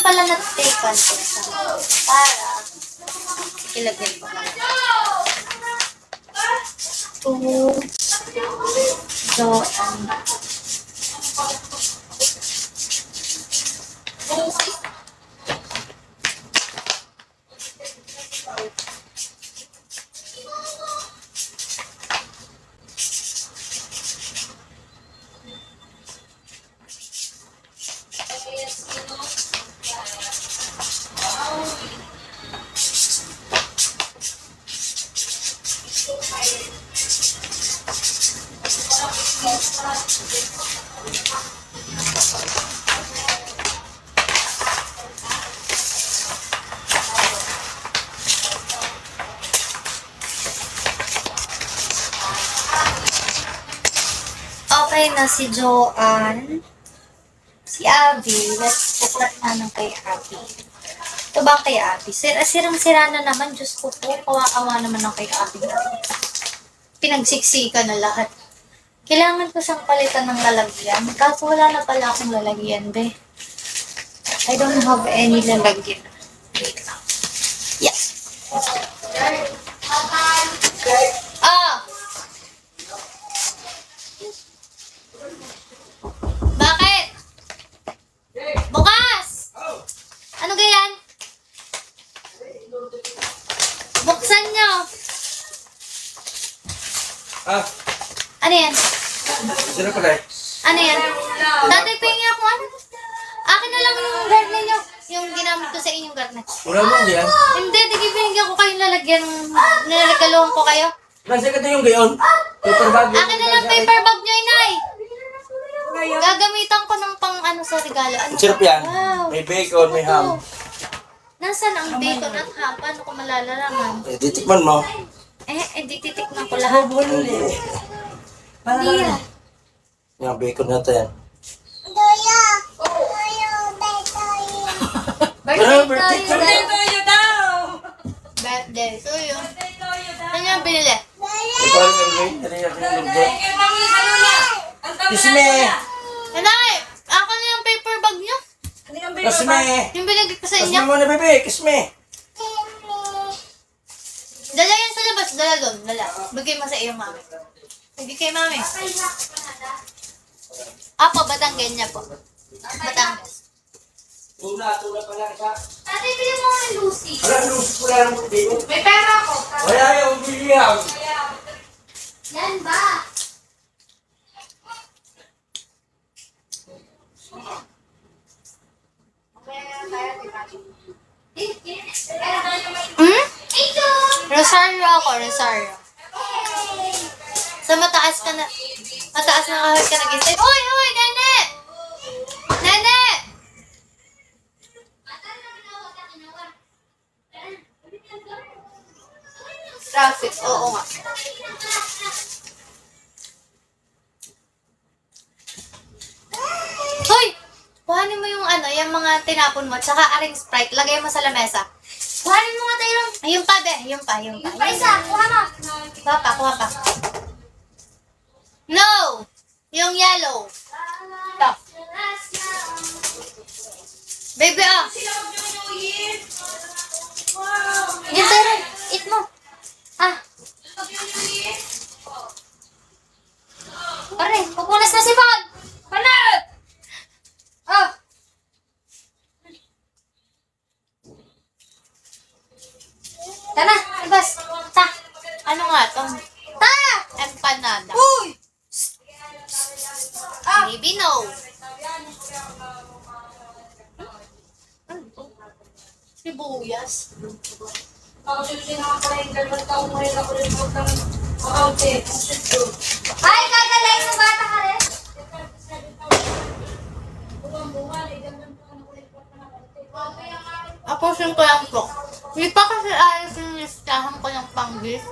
pala na-taken ko para ilagay ko na. Okay na si Joanne. Si Abby, let's puklat na ng kay Abby. Ito ba kay Abby? Sirang-sira na naman. Diyos ko po, kawa-kawa naman ng kay Abby. Pinagsiksika na lahat. Kailangan ko siyang palitan ng lalagyan. Kaso wala na pala akong lalagyan, be. I don't have any lalagyan. Wait lang. Yes. Ah! Bakit? Bukas! Ano ganyan? Buksan nyo. Ano yan? Sino pala eh? Ano yan? Tatay, pahingi ako ano? Akin na lang yung garnet nyo. Yung ginamit ko sa inyong garnet. Wala mo yan? Hindi, pinigyan ko kayong lalagyan. Nilalagaluhan ko kayo. Nasa ka yung gayon? Paper bag. Akin na lang paper bag nyo, inay. Gagamitan ko ng pang ano sa regalo. Ano Sarap yan. Wow. May bacon, may ham. Nasaan ang bacon at ham? Paano ko malalaman? Eh, titikman mo. Di titikman ko lahat. Hindi yan. Yung bacon natin. Birthday to Birthday you. Toyo daw! Birthday to you. Ano yung binili? Ito ang gagawin. Ano yung gagawin? Ang tamis, ano na? Ang tamis, Kiss me! Nanay, ako na yung paper bag nyo. Kiss me! Yung binigay ko sa Kiss inyo. me muna, baby! Kiss me! Dala yan sa labas. Dala doon. Dala. Bigay mo sa iyo, mami. Bigay kay mami. Apo, Batangas niya po. Batangas. Tula pa lang isa. Tatay, bili mo kay Lucy. Wala, lusot ko lang ang bacon. May pera ako. Wala yung bilihang. Yan ba? Hmm? Rosario ako, Rosario. Sa mataas ka na, mataas na kahit ka nag-isip. Uy, nene! Nene! Traffic, oo nga. Hoy! Kuhanin mo yung ano, yung mga tinapon mo, tsaka aring Sprite, lagay mo sa lamesa. Kuhanin mo nga tayo. Ayun pa, be. Yung pa. Yung pa isa. Kuha mo. Kuha pa. No! Yung yellow. Stop. Baby, Yung pero, eat mo. Pare, pupunas na si Pag. Panat! Tara, ibas. Ano nga to? Empanada. Uy! Maybe no. Sibuyas. Ako susunod na pala yung 2 taong mo rin ako rin ng kaunti. Ay, kagalain mo bata ka rin? Apusin ko lang po. Hindi pa kasi ayos yung listahan ko ng pang-gift